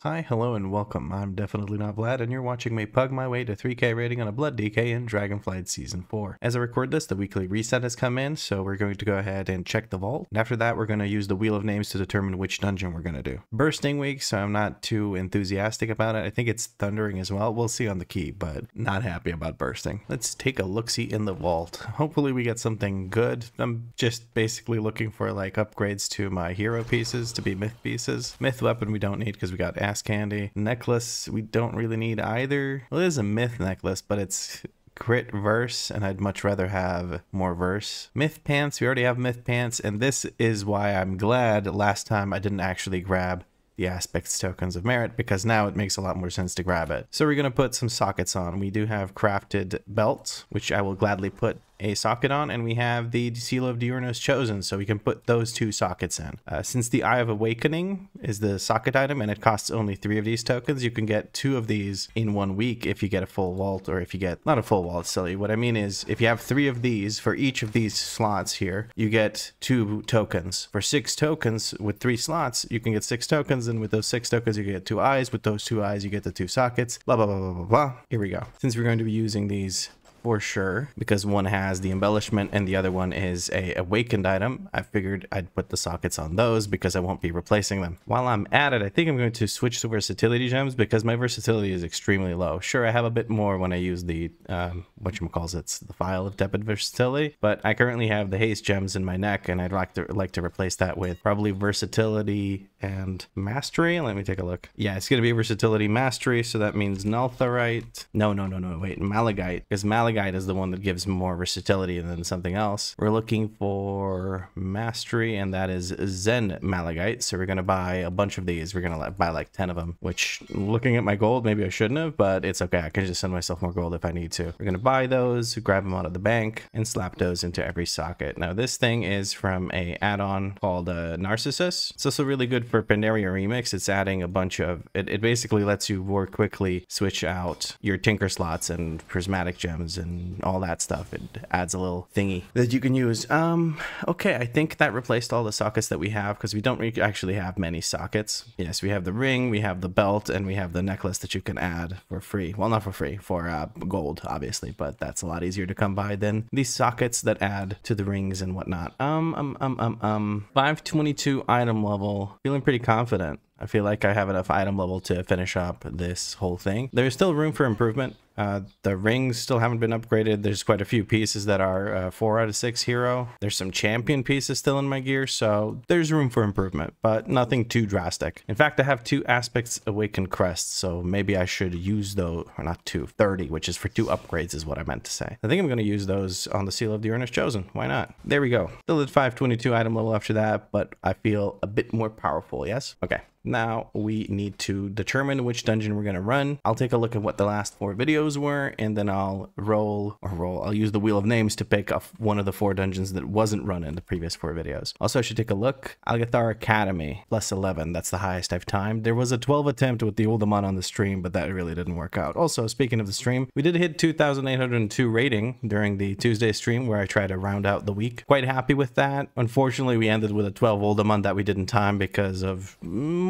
Hi, hello, and welcome. I'm definitely not Vlad, and you're watching me pug my way to 3k rating on a Blood DK in Dragonflight Season 4. As I record this, the weekly reset has come in, so we're going to go ahead and check the vault. And after that, we're going to use the Wheel of Names to determine which dungeon we're going to do. Bursting week, so I'm not too enthusiastic about it. I think it's thundering as well. We'll see on the key, but not happy about bursting. Let's take a look-see in the vault. Hopefully we get something good. I'm just basically looking for like upgrades to my hero pieces to be myth pieces. Myth weapon we don't need because we got ass candy. Necklace we don't really need either. Well, it is a myth necklace, but it's crit verse, and I'd much rather have more verse. Myth pants, we already have myth pants, and this is why I'm glad last time I didn't actually grab the aspects tokens of merit, because now it makes a lot more sense to grab it. So we're going to put some sockets on. We do have crafted belts, which I will gladly put a socket on, and we have the Seal of Diurnos chosen, so we can put those two sockets in. Since the Eye of Awakening is the socket item and it costs only 3 of these tokens, you can get 2 of these in 1 week if you get a full vault, or if you get not a full vault, silly. What I mean is if you have 3 of these for each of these slots here, you get 2 tokens. For 6 tokens with 3 slots, you can get 6 tokens, and with those 6 tokens you get 2 eyes. With those 2 eyes you get the 2 sockets, blah blah blah blah blah blah. Here we go. Since we're going to be using these for sure, because one has the embellishment and the other one is a awakened item, I figured I'd put the sockets on those because I won't be replacing them. While I'm at it, I think I'm going to switch to versatility gems because my versatility is extremely low. Sure, I have a bit more when I use the whatchamacallits, the file of tepid versatility, but I currently have the haste gems in my neck, and I'd like to replace that with probably versatility and mastery. Let me take a look. Yeah, it's gonna be versatility mastery, so that means Nultharite. No, wait, Malagite, because Malagite is the one that gives more versatility than something else. We're looking for mastery, and that is Zen Malagite, so we're gonna buy a bunch of these. We're gonna buy like 10 of them, which, looking at my gold, maybe I shouldn't have, but it's okay. I can just send myself more gold if I need to. We're gonna buy those, grab them out of the bank, and slap those into every socket. Now this thing is from a add-on called Narcissus. It's also really good for Pandaria Remix. It's adding a bunch of it basically lets you more quickly switch out your tinker slots and prismatic gems and all that stuff. It adds a little thingy that you can use. Okay, I think that replaced all the sockets that we have, because we don't actually have many sockets. Yes, we have the ring, we have the belt, and we have the necklace that you can add for free. Well, not for free, for gold, obviously, but that's a lot easier to come by than these sockets that add to the rings and whatnot. 522 item level. Feeling pretty confident. I feel like I have enough item level to finish up this whole thing. There's still room for improvement. The rings still haven't been upgraded. There's quite a few pieces that are 4 out of 6 hero. There's some champion pieces still in my gear, so there's room for improvement, but nothing too drastic. In fact, I have 2 aspects awakened crests, so maybe I should use those, or not 2, 30, which is for 2 upgrades is what I meant to say. I think I'm going to use those on the Seal of Diurnos chosen. Why not? There we go. Still at 522 item level after that, but I feel a bit more powerful, yes? Okay. Now we need to determine which dungeon we're going to run. I'll take a look at what the last 4 videos were, and then I'll I'll use the Wheel of Names to pick up one of the 4 dungeons that wasn't run in the previous 4 videos. Also, I should take a look. Algeth'ar Academy, plus 11. That's the highest I've timed. There was a 12 attempt with the Uldaman on the stream, but that really didn't work out. Also, speaking of the stream, we did hit 2,802 rating during the Tuesday stream where I tried to round out the week. Quite happy with that. Unfortunately, we ended with a 12 Uldaman that we didn't time because of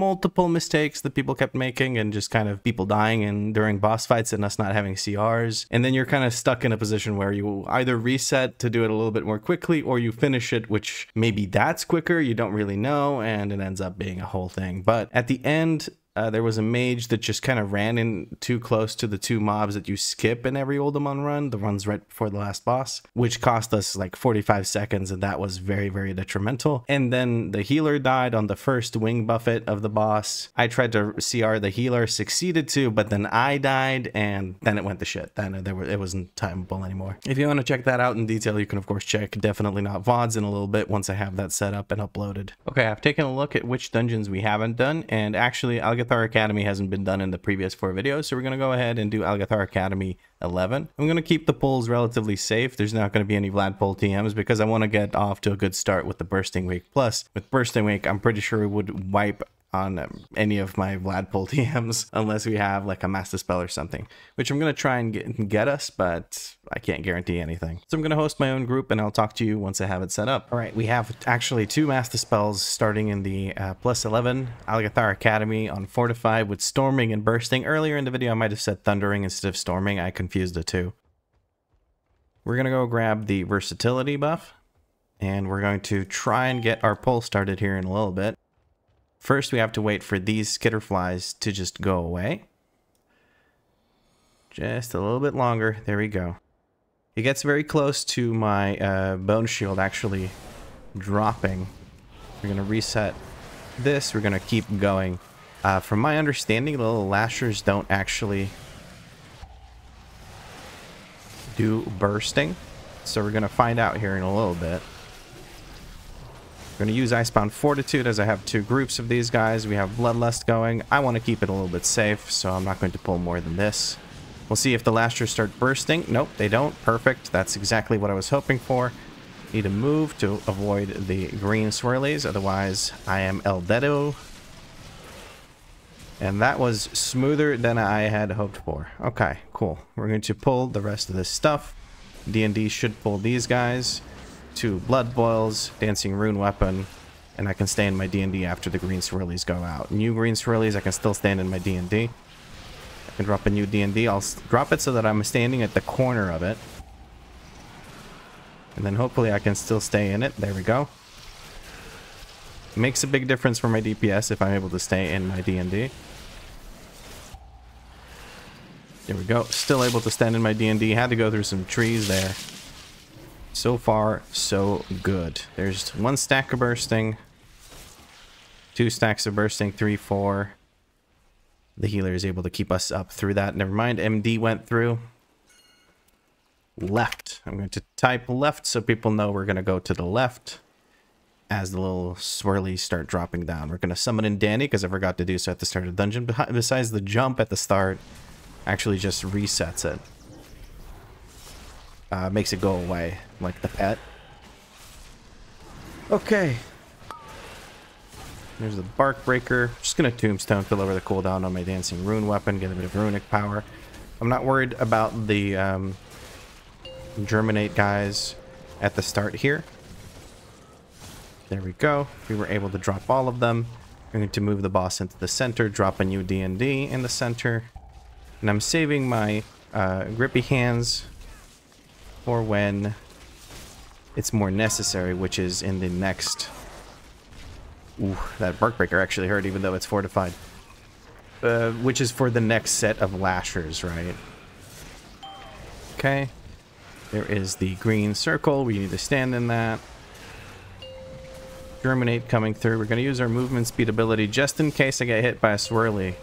multiple mistakes that people kept making, and just kind of people dying and during boss fights and us not having CRs. And then you're kind of stuck in a position where you either reset to do it a little bit more quickly, or you finish it, which maybe that's quicker, you don't really know, and it ends up being a whole thing. But at the end, there was a mage that just kind of ran in too close to the 2 mobs that you skip in every Uldaman run, the runs right before the last boss, which cost us like 45 seconds, and that was very, very detrimental. And then the healer died on the first wing buffet of the boss. I tried to CR the healer, succeeded to, but then I died, and then it went to shit. Then it wasn't timeable anymore. If you want to check that out in detail, you can of course check Definitely Not VODs in a little bit once I have that set up and uploaded. Okay, I've taken a look at which dungeons we haven't done, and actually Algeth'ar Academy hasn't been done in the previous 4 videos, so we're going to go ahead and do Algeth'ar Academy 11. I'm going to keep the pulls relatively safe. There's not going to be any Vlad pull TMs because I want to get off to a good start with the bursting week. Plus, with bursting week, I'm pretty sure we would wipe on any of my Vladpol TMs unless we have like a Master Spell or something, which I'm going to try and get us, but I can't guarantee anything. So I'm going to host my own group and I'll talk to you once I have it set up. All right, we have actually 2 Master Spells starting in the +11 Algeth'ar Academy on Fortify with Storming and Bursting. Earlier in the video, I might have said Thundering instead of Storming. I confused the two. We're going to go grab the Versatility buff, and we're going to try and get our pull started here in a little bit. First, we have to wait for these skitterflies to just go away. Just a little bit longer. There we go. It gets very close to my bone shield actually dropping. We're going to reset this. We're going to keep going. From my understanding, the little lashers don't actually do bursting. So we're going to find out here in a little bit. We're going to use Icebound Fortitude as I have 2 groups of these guys. We have Bloodlust going. I want to keep it a little bit safe, so I'm not going to pull more than this. We'll see if the lashers start bursting. Nope, they don't. Perfect. That's exactly what I was hoping for. Need to move to avoid the green swirlies, otherwise I am El Dedo. And that was smoother than I had hoped for. Okay, cool. We're going to pull the rest of this stuff. D&D should pull these guys. 2 Blood Boils, Dancing Rune Weapon, and I can stay in my D&D after the green swirlies go out. New green swirlies, I can still stand in my D&D. I can drop a new D&D. I'll drop it so that I'm standing at the corner of it. And then hopefully I can still stay in it. There we go. It makes a big difference for my DPS if I'm able to stay in my D&D. There we go. Still able to stand in my D&D. Had to go through some trees there. So far, so good. There's 1 stack of bursting. 2 stacks of bursting. 3, 4. The healer is able to keep us up through that. Never mind. MD went through. Left. I'm going to type left so people know we're going to go to the left as the little swirlies start dropping down. We're going to summon in Danny because I forgot to do so at the start of the dungeon. Besides the jump at the start, actually just resets it. Makes it go away, like the pet. Okay. There's the Bark Breaker. Just going to Tombstone, fill over the cooldown on my Dancing Rune Weapon, get a bit of runic power. I'm not worried about the Germinate guys at the start here. There we go. We were able to drop all of them. We're going to move the boss into the center, drop a new D&D in the center. And I'm saving my grippy hands for when it's more necessary, which is in the next... Ooh, that Bark Breaker actually hurt even though it's fortified. Which is for the next set of lashers, right? Okay. There is the green circle. We need to stand in that. Germinate coming through. We're going to use our movement speed ability just in case I get hit by a swirly.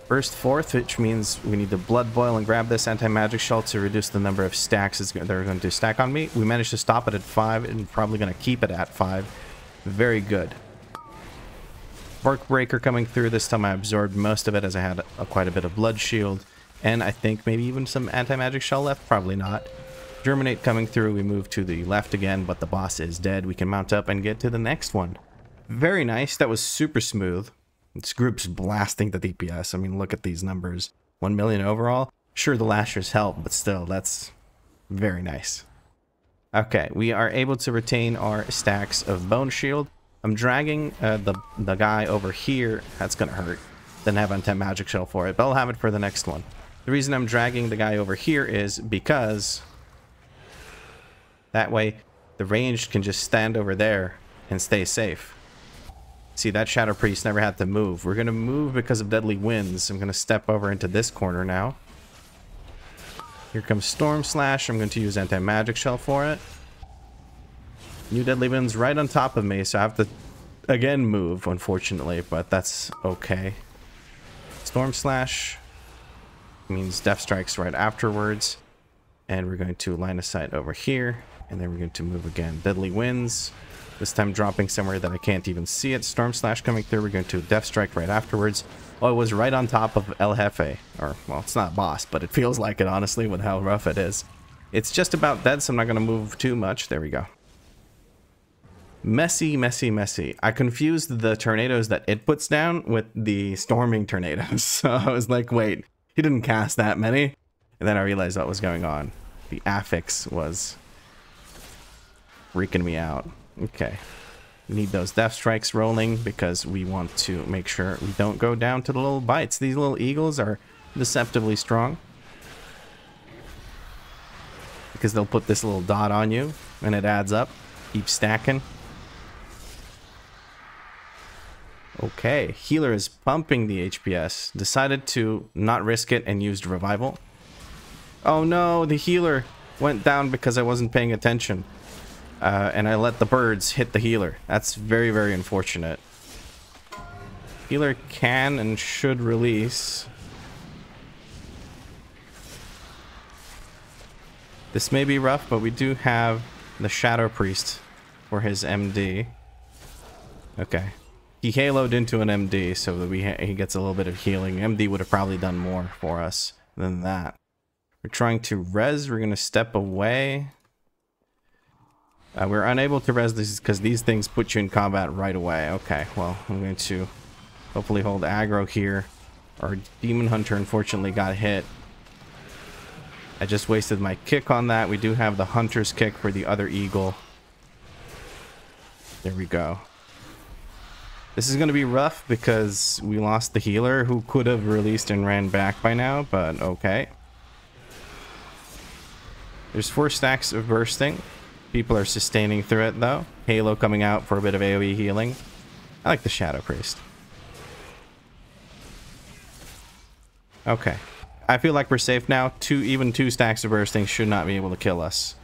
Burst forth, which means we need to Blood Boil and grab this anti-magic shell to reduce the number of stacks that are going to stack on me. We managed to stop it at 5 and probably going to keep it at 5. Very good. Bark Breaker coming through. This time I absorbed most of it as I had quite a bit of blood shield. And I think maybe even some anti-magic shell left. Probably not. Germinate coming through. We move to the left again, but the boss is dead. We can mount up and get to the next one. Very nice. That was super smooth. This group's blasting the DPS. I mean, look at these numbers. 1 million overall. Sure, the lashers help, but still, that's very nice. Okay, we are able to retain our stacks of bone shield. I'm dragging the guy over here. That's gonna hurt. Then have anti-magic shell for it, but I'll have it for the next one. The reason I'm dragging the guy over here is because that way the ranged can just stand over there and stay safe. See, that Shadow Priest never had to move. We're going to move because of Deadly Winds. I'm going to step over into this corner now. Here comes Storm Slash. I'm going to use Anti-Magic Shell for it. New Deadly Winds right on top of me, so I have to, again, move, unfortunately, but that's okay. Storm Slash means Death Strikes right afterwards. And we're going to line of sight over here, and then we're going to move again. Deadly Winds. This time dropping somewhere that I can't even see it. Storm Slash coming through. We're going to Death Strike right afterwards. Oh, it was right on top of El Jefe. Or, well, it's not boss, but it feels like it, honestly, with how rough it is. It's just about dead, so I'm not going to move too much. There we go. Messy, messy, messy. I confused the tornadoes that it puts down with the storming tornadoes. So I was like, wait, he didn't cast that many. And then I realized what was going on. The affix was freaking me out. Okay. We need those death strikes rolling because we want to make sure we don't go down to the little bites. These little eagles are deceptively strong. Because they'll put this little dot on you and it adds up. Keep stacking. Okay, healer is pumping the HPS. Decided to not risk it and used revival. Oh no, the healer went down because I wasn't paying attention. And I let the birds hit the healer. That's very, very unfortunate. Healer can and should release. This may be rough, but we do have the Shadow Priest for his MD. Okay. He haloed into an MD so that he gets a little bit of healing. MD would have probably done more for us than that. We're trying to res. We're going to step away. We're unable to res this because these things put you in combat right away. Okay, well, I'm going to hopefully hold aggro here. Our Demon Hunter unfortunately got hit. I just wasted my kick on that. We do have the Hunter's kick for the other eagle. There we go. This is going to be rough because we lost the healer who could have released and ran back by now, but okay. There's 4 stacks of bursting. People are sustaining through it though. Halo coming out for a bit of AoE healing. I like the Shadow Priest. Okay. I feel like we're safe now. Even two stacks of bursting should not be able to kill us.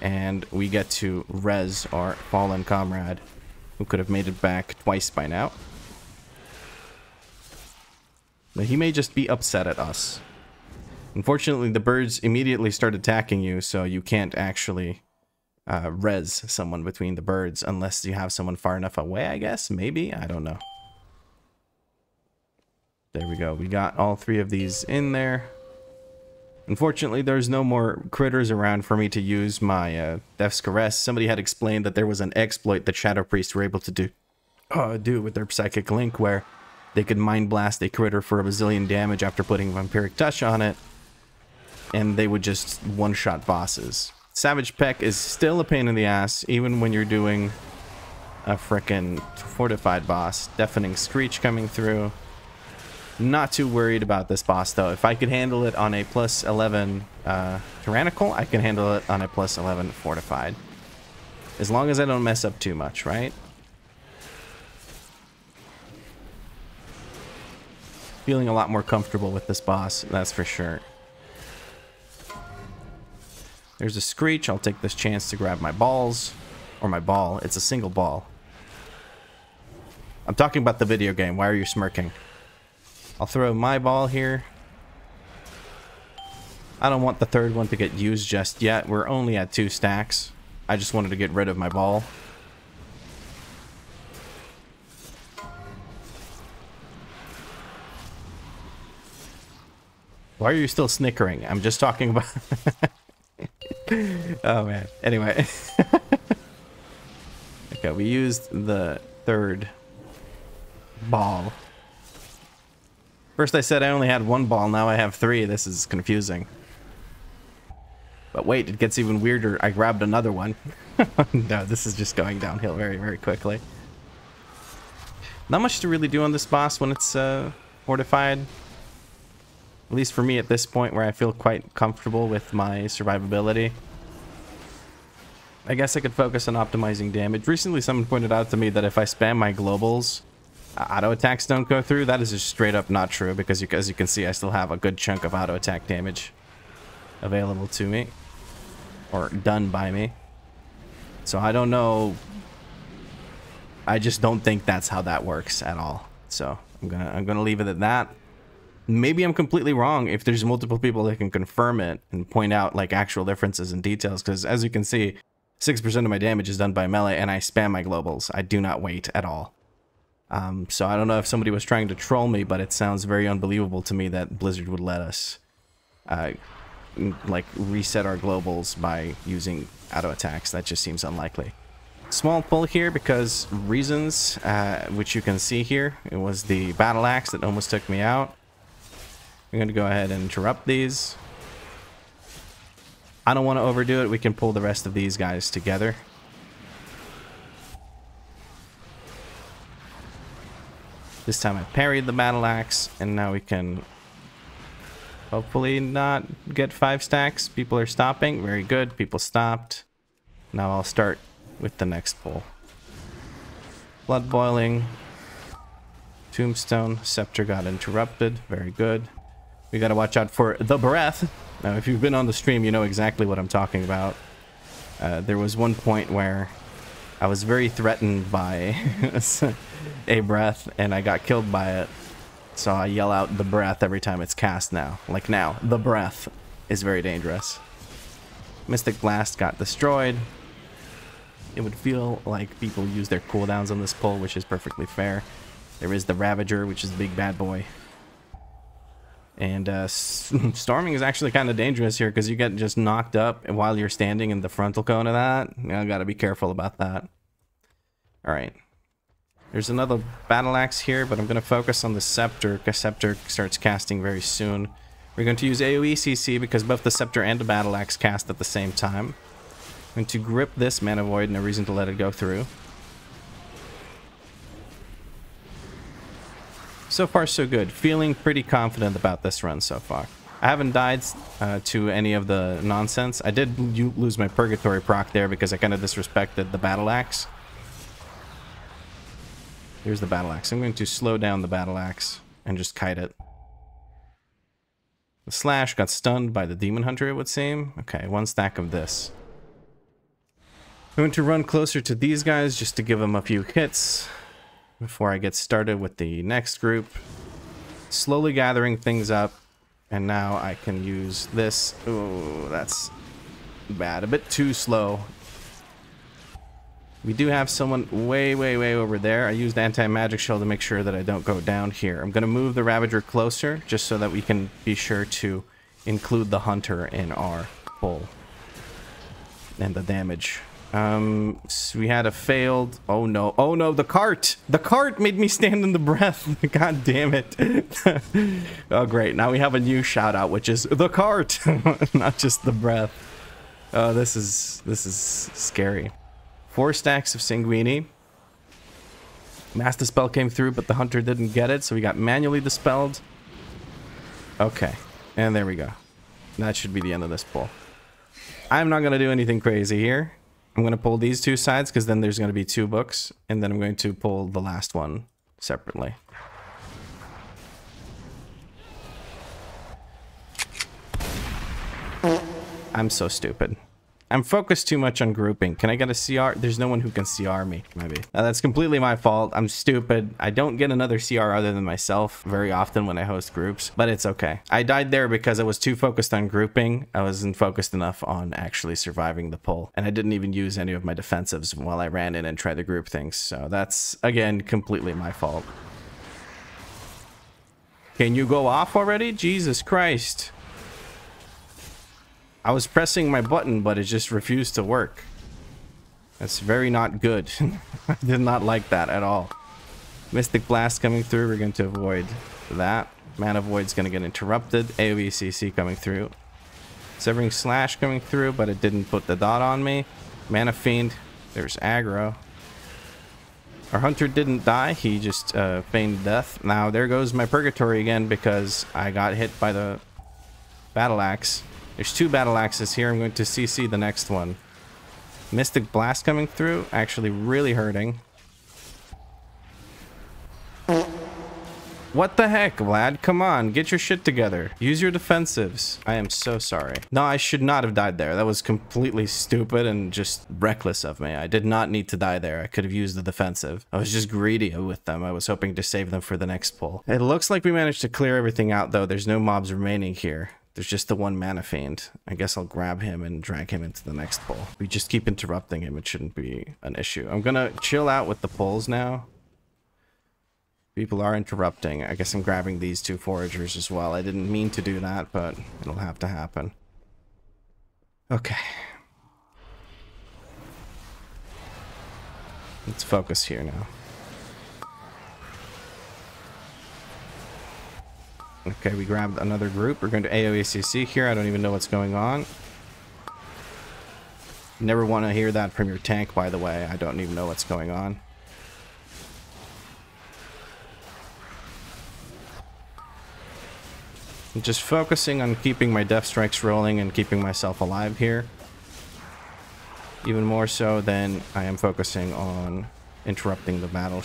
And we get to res our fallen comrade, who could have made it back twice by now. But he may just be upset at us. Unfortunately, the birds immediately start attacking you, so you can't actually res someone between the birds unless you have someone far enough away, I guess? Maybe? I don't know. There we go. We got all 3 of these in there. Unfortunately, there's no more critters around for me to use my Death's Caress. Somebody had explained that there was an exploit that Shadow Priests were able to do with their Psychic Link, where they could Mind Blast a critter for a bazillion damage after putting Vampiric Touch on it, and they would just one-shot bosses. Savage Peck is still a pain in the ass, even when you're doing a frickin' fortified boss. Deafening Screech coming through. Not too worried about this boss though. If I could handle it on a plus 11 tyrannical, I can handle it on a plus 11 fortified. As long as I don't mess up too much, right? Feeling a lot more comfortable with this boss, that's for sure. There's a Screech. I'll take this chance to grab my balls. Or my ball. It's a single ball. I'm talking about the video game. Why are you smirking? I'll throw my ball here. I don't want the third one to get used just yet. We're only at 2 stacks. I just wanted to get rid of my ball. Why are you still snickering? I'm just talking about... Oh man. Anyway. Okay, we used the 3rd ball. First I said I only had 1 ball, now I have 3. This is confusing. But wait, it gets even weirder. I grabbed another one. No, this is just going downhill very, very quickly. Not much to really do on this boss when it's fortified. At least for me at this point, where I feel quite comfortable with my survivability. I guess I could focus on optimizing damage. Recently someone pointed out to me that if I spam my globals, auto attacks don't go through. That is just straight up not true, because as you can see, I still have a good chunk of auto attack damage available to me, or done by me. So I don't know. I just don't think that's how that works at all. So I'm gonna leave it at that. Maybe I'm completely wrong if there's multiple people that can confirm it and point out like actual differences and details, because as you can see, 6% of my damage is done by melee and I spam my globals. I do not wait at all. So I don't know if somebody was trying to troll me, but it sounds very unbelievable to me that Blizzard would let us like reset our globals by using auto attacks. That just seems unlikely. Small pull here because reasons, which you can see here. It was the battle axe that almost took me out. I'm going to go ahead and interrupt these. I don't want to overdo it. We can pull the rest of these guys together. This time I parried the battle axe, and now we can hopefully not get 5 stacks. People are stopping. Very good. People stopped. Now I'll start with the next pull. Blood boiling. Tombstone. Scepter got interrupted. Very good. We got to watch out for the breath. Now, if you've been on the stream, you know exactly what I'm talking about. There was one point where I was very threatened by a breath, and I got killed by it. So I yell out the breath every time it's cast now. Like now, the breath is very dangerous. Mystic Blast got destroyed. It would feel like people use their cooldowns on this pull, which is perfectly fair. There is the Ravager, which is the big bad boy. And storming is actually kind of dangerous here because you get just knocked up while you're standing in the frontal cone of that. I gotta be careful about that. Alright. There's another battle axe here, but I'm going to focus on the Scepter because Scepter starts casting very soon. We're going to use AoE CC because both the Scepter and the battle axe cast at the same time. I'm going to grip this Mana Void, no reason to let it go through. So far, so good. Feeling pretty confident about this run so far. I haven't died to any of the nonsense. I did lose my Purgatory proc there because I kind of disrespected the Battle Axe. Here's the Battle Axe. I'm going to slow down the Battle Axe and just kite it. The Slash got stunned by the Demon Hunter, it would seem. Okay, 1 stack of this. I'm going to run closer to these guys just to give them a few hits before I get started with the next group. Slowly gathering things up, and now I can use this. Oh, that's bad. A bit too slow. We do have someone way over there. I used anti-magic shell to make sure that I don't go down here. I'm going to move the Ravager closer just so that we can be sure to include the Hunter in our pull and the damage. So we had a failed... Oh no, the cart! The cart made me stand in the breath. God damn it. Oh great, now we have a new shout out, which is the cart, not just the breath. Oh, this is scary. 4 stacks of Sanguini. Mass Dispel came through, but the Hunter didn't get it, so we got manually dispelled. Okay, and there we go. That should be the end of this pull. I'm not going to do anything crazy here. I'm going to pull these 2 sides because then there's going to be 2 books, and then I'm going to pull the last one separately. I'm so stupid. I'm focused too much on grouping. Can I get a CR? There's no one who can CR me, maybe. That's completely my fault. I'm stupid. I don't get another CR other than myself very often when I host groups, but it's okay. I died there because I was too focused on grouping. I wasn't focused enough on actually surviving the pull, and I didn't even use any of my defensives while I ran in and tried to group things, so that's, again, completely my fault. Can you go off already? Jesus Christ. I was pressing my button, but it just refused to work. That's very not good. I did not like that at all. Mystic Blast coming through. We're going to avoid that. Mana Void's going to get interrupted. AoE CC coming through. Severing Slash coming through, but it didn't put the dot on me. Mana Fiend. There's aggro. Our Hunter didn't die. He just feigned death. Now, there goes my Purgatory again because I got hit by the Battle Axe. There's 2 Battle Axes here. I'm going to CC the next one. Mystic Blast coming through. Actually really hurting. What the heck, Vlad? Come on, get your shit together. Use your defensives. I am so sorry. No, I should not have died there. That was completely stupid and just reckless of me. I did not need to die there. I could have used the defensive. I was just greedy with them. I was hoping to save them for the next pull. It looks like we managed to clear everything out, though. There's no mobs remaining here. There's just the 1 Mana Fiend. I guess I'll grab him and drag him into the next pull. We just keep interrupting him. It shouldn't be an issue. I'm gonna chill out with the pulls now. People are interrupting. I guess I'm grabbing these 2 Foragers as well. I didn't mean to do that, but it'll have to happen. Okay. Let's focus here now. Okay, we grabbed another group. We're going to AOACC here. I don't even know what's going on. You never want to hear that from your tank, by the way. I don't even know what's going on. I'm just focusing on keeping my death strikes rolling and keeping myself alive here. Even more so than I am focusing on interrupting the battle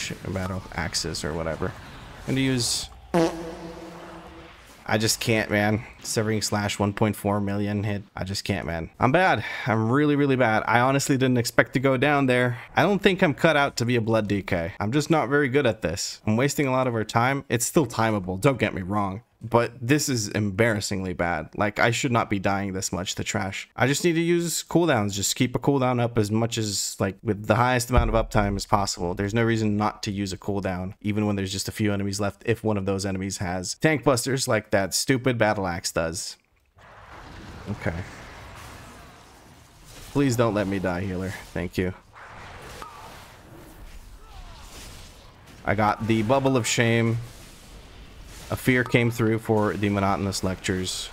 axes or whatever. I'm going to use... I just can't, man. Severing slash 1.4 million hit. I just can't, man. I'm bad. I'm really, really bad. I honestly didn't expect to go down there. I don't think I'm cut out to be a blood DK. I'm just not very good at this. I'm wasting a lot of our time. It's still timeable, don't get me wrong. But this is embarrassingly bad. Like, I should not be dying this much to trash. I just need to use cooldowns. Just keep a cooldown up as much as, like, with the highest amount of uptime as possible. There's no reason not to use a cooldown, even when there's just a few enemies left, if one of those enemies has tank busters like that stupid Battleaxe does. Okay. Please don't let me die, healer. Thank you. I got the bubble of shame. A fear came through for the monotonous lectures.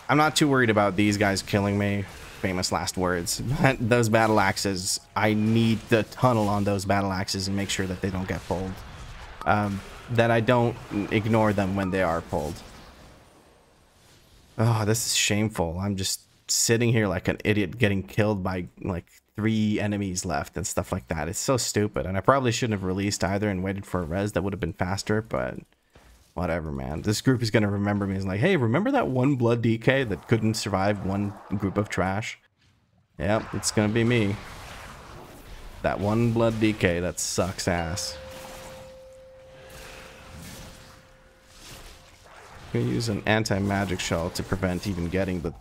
I'm not too worried about these guys killing me. Famous last words. But those battle axes, I need to tunnel on those battle axes and make sure that they don't get pulled. That I don't ignore them when they are pulled. Oh, this is shameful. I'm just sitting here like an idiot getting killed by like 3 enemies left and stuff like that. It's so stupid, and I probably shouldn't have released either and waited for a res. That would have been faster, but whatever, man. This group is going to remember me as like, hey, remember that one blood DK that couldn't survive one group of trash? Yep, it's going to be me. That one blood DK that sucks ass. I'm going to use an anti-magic shell to prevent even getting the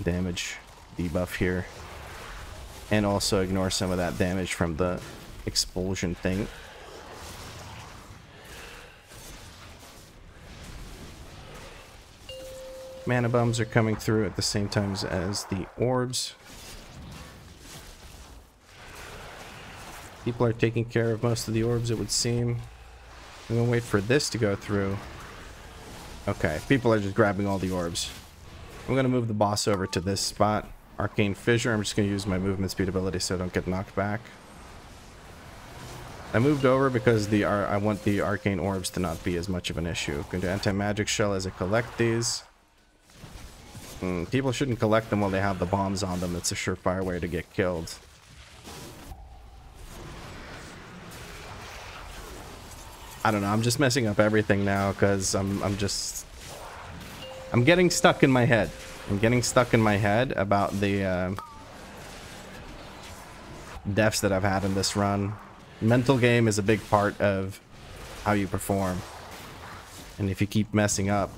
damage debuff here. And also ignore some of that damage from the expulsion thing. Mana bombs are coming through at the same time as the orbs. People are taking care of most of the orbs, it would seem. I'm gonna wait for this to go through. Okay, people are just grabbing all the orbs. I'm gonna move the boss over to this spot. Arcane Fissure. I'm just going to use my movement speed ability so I don't get knocked back. I moved over because I want the arcane orbs to not be as much of an issue. Going to anti-magic shell as I collect these. People shouldn't collect them while they have the bombs on them. It's a surefire way to get killed. I don't know. I'm just messing up everything now because I'm getting stuck in my head. I'm getting stuck in my head about the deaths that I've had in this run. Mental game is a big part of how you perform. And if you keep messing up,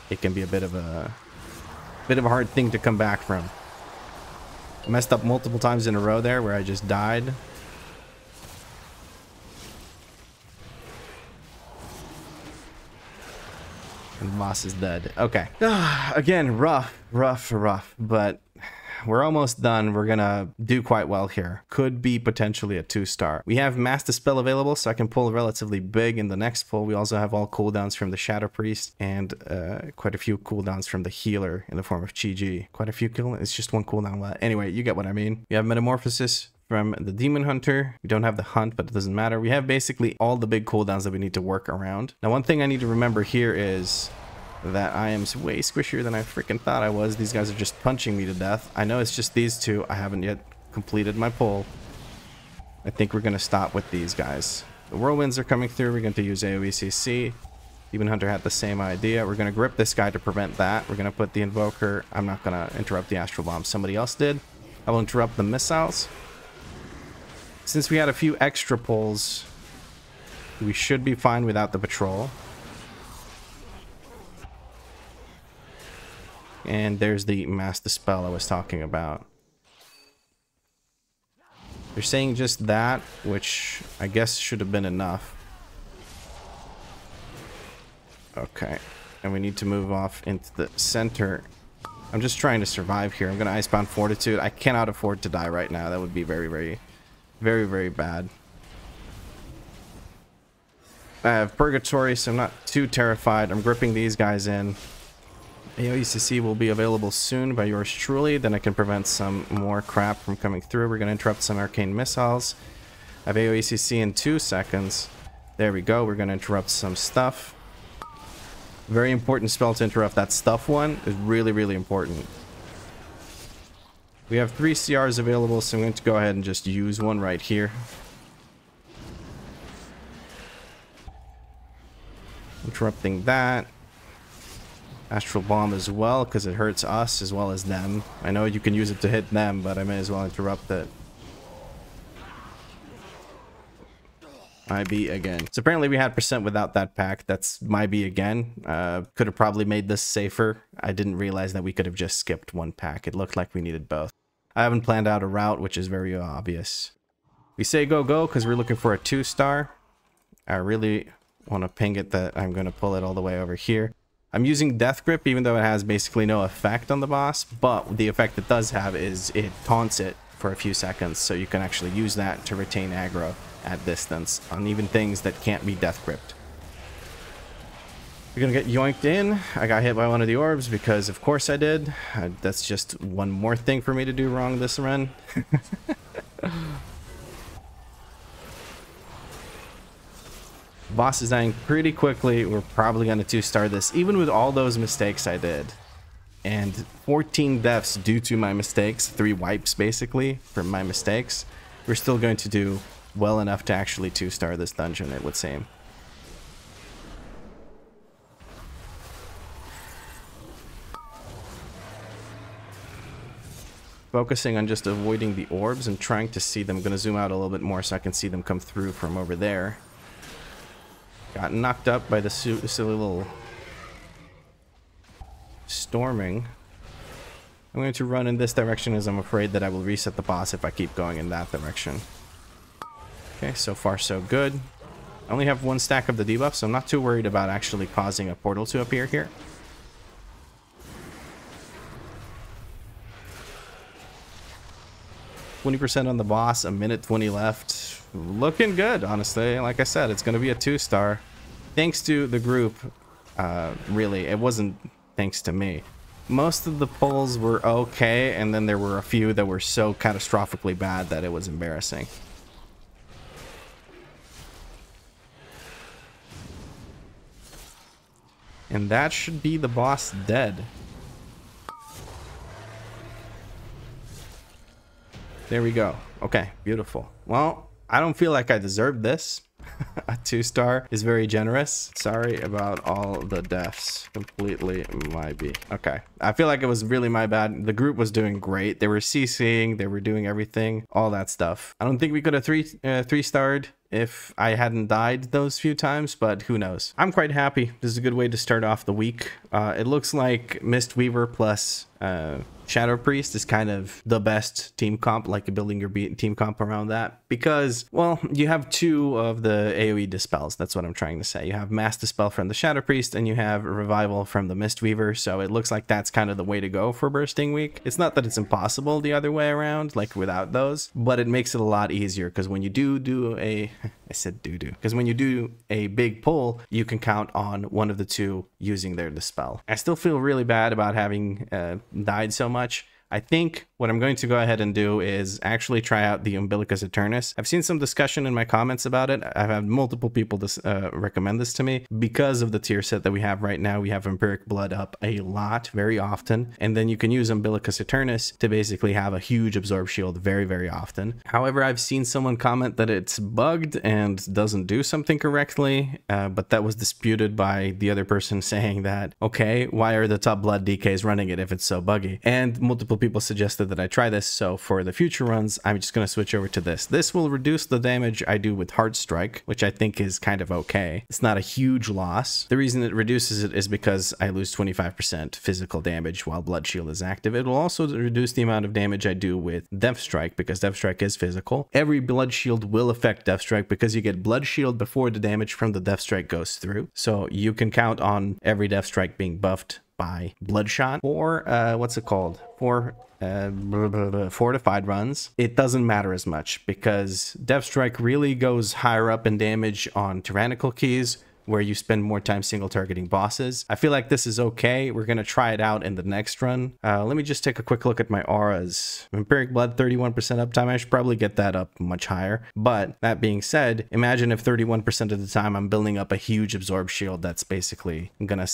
it can be a bit of a hard thing to come back from. I messed up multiple times in a row there where I just died. And the boss is dead. Okay. Again, rough, but we're almost done. We're gonna do quite well here. Could be potentially a 2-star. We have Mass Dispel available, so I can pull relatively big in the next pull. We also have all cooldowns from the Shadow Priest and quite a few cooldowns from the healer in the form of Chi. Quite a few it's just one cooldown. Anyway, you get what I mean. We have Metamorphosis from the Demon Hunter. We don't have the Hunt, but it doesn't matter. We have basically all the big cooldowns that we need to work around. Now, one thing I need to remember here is that I am way squishier than I freaking thought I was. These guys are just punching me to death. I know it's just these two. I haven't yet completed my pull. I think we're going to stop with these guys. The Whirlwinds are coming through. We're going to use AoECC. Demon Hunter had the same idea. We're going to grip this guy to prevent that. We're going to put the Invoker. I'm not going to interrupt the Astral Bomb. Somebody else did. I will interrupt the missiles. Since we had a few extra pulls, we should be fine without the patrol. And there's the Mass Dispel I was talking about. They're saying just that, which I guess should have been enough. Okay. And we need to move off into the center I'm just trying to survive here. I'm going to Icebound Fortitude. I cannot afford to die right now. That would be very, very, very, very bad. I have Purgatory, so I'm not too terrified. I'm gripping these guys in. AOECC will be available soon by yours truly. Then I can prevent some more crap from coming through. We're going to interrupt some Arcane Missiles. I have AOECC in 2 seconds. There we go. We're going to interrupt some stuff. Very important spell to interrupt. That stuff one is really, really important. We have 3 CRs available, so I'm going to go ahead and just use one right here. Interrupting that. Astral Bomb as well, because it hurts us as well as them. I know you can use it to hit them, but I may as well interrupt it. IB again. So apparently we had percent without that pack. That's my B again. Could have probably made this safer. I didn't realize that we could have just skipped one pack. It looked like we needed both. I haven't planned out a route, which is very obvious. We say go, go, because we're looking for a 2-star. I really want to ping it that I'm going to pull it all the way over here. I'm using Death Grip, even though it has basically no effect on the boss, but the effect it does have is it taunts it for a few seconds, so you can actually use that to retain aggro at distance on even things that can't be Death Gripped. We're gonna get yoinked in. I got hit by one of the orbs because of course I did. That's just one more thing for me to do wrong this run. Boss is dying pretty quickly. We're probably going to 2-star this, even with all those mistakes I did. And 14 deaths due to my mistakes, 3 wipes basically from my mistakes. We're still going to do well enough to actually 2-star this dungeon, it would seem. Focusing on just avoiding the orbs and trying to see them. I'm going to zoom out a little bit more so I can see them come through from over there. Got knocked up by the silly little storming. I'm going to run in this direction as I'm afraid that I will reset the boss if I keep going in that direction. Okay, so far so good. I only have 1 stack of the debuff, so I'm not too worried about actually causing a portal to appear here. %20 on the boss, a minute 20 left. Looking good, honestly. Like I said, it's going to be a 2-star. Thanks to the group, really. It wasn't thanks to me. Most of the pulls were okay, and then there were a few that were so catastrophically bad that it was embarrassing. And that should be the boss dead. There we go. Okay, beautiful. Well, I don't feel like I deserved this. A 2-star is very generous. Sorry about all the deaths. Completely my B. Okay. I feel like it was really my bad. The group was doing great. They were CCing. They were doing everything. All that stuff. I don't think we could have 3-starred if I hadn't died those few times, but who knows. I'm quite happy. This is a good way to start off the week. It looks like Mistweaver plus Shadow Priest is kind of the best team comp, like building your team comp around that, because, well, you have 2 of the AoE dispels. That's what I'm trying to say. You have Mass Dispel from the Shadow Priest, and you have Revival from the Mistweaver, so it looks like that's kind of the way to go for Bursting Week. It's not that it's impossible the other way around, like without those, but it makes it a lot easier, because when you do a... I said doo-doo. Because when you do a big pull, you can count on one of the 2 using their dispel. I still feel really bad about having died so much. I think what I'm going to go ahead and do is actually try out the Umbilicus Eternus. I've seen some discussion in my comments about it. I've had multiple people recommend this to me because of the tier set that we have right now. We have Empiric Blood up a lot, very often, and then you can use Umbilicus Eternus to basically have a huge Absorb Shield very, very often. However, I've seen someone comment that it's bugged and doesn't do something correctly, but that was disputed by the other person saying that, okay, why are the top blood DKs running it if it's so buggy? And multiple people suggested that I try this, so for the future runs, I'm just going to switch over to this. This will reduce the damage I do with Hard Strike, which I think is kind of okay. It's not a huge loss. The reason it reduces it is because I lose 25% physical damage while Blood Shield is active. It will also reduce the amount of damage I do with Death Strike, because Death Strike is physical. Every Blood Shield will affect Death Strike because you get Blood Shield before the damage from the Death Strike goes through. So you can count on every Death Strike being buffed by Bloodshot or what's it called? Fortified runs, it doesn't matter as much because Death Strike really goes higher up in damage on tyrannical keys, where you spend more time single targeting bosses. I feel like this is okay. We're gonna try it out in the next run. Let me just take a quick look at my auras. Vampiric Blood, 31% uptime. I should probably get that up much higher. But that being said, imagine if 31% of the time I'm building up a huge absorb shield that's basically gonna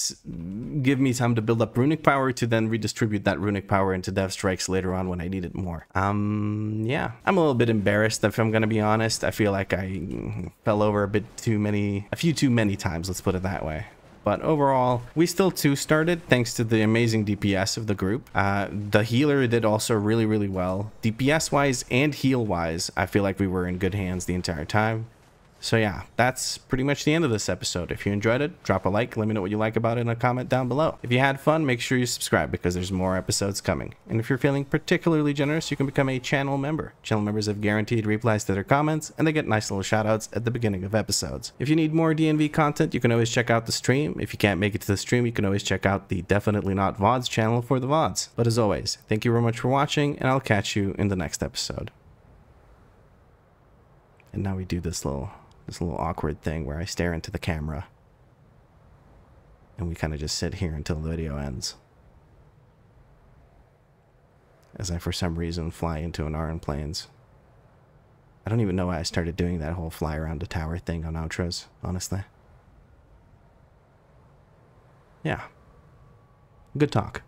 give me time to build up runic power to then redistribute that runic power into Death Strikes later on when I need it more. Yeah, I'm a little bit embarrassed if I'm gonna be honest. I feel like I fell over a few too many times, let's put it that way. But overall, we still 2-started thanks to the amazing DPS of the group. The healer did also really well. DPS wise and heal wise, I feel like we were in good hands the entire time. So yeah, that's pretty much the end of this episode. If you enjoyed it, drop a like, let me know what you like about it in a comment down below. If you had fun, make sure you subscribe because there's more episodes coming. And if you're feeling particularly generous, you can become a channel member. Channel members have guaranteed replies to their comments, and they get nice little shoutouts at the beginning of episodes. If you need more D&V content, you can always check out the stream. If you can't make it to the stream, you can always check out the Definitely Not VODs channel for the VODs. But as always, thank you very much for watching, and I'll catch you in the next episode. And now we do this little awkward thing where I stare into the camera and we kind of just sit here until the video ends as I for some reason fly into an Aran Plains. I don't even know why I started doing that whole fly around the tower thing on outros, honestly. Yeah, good talk.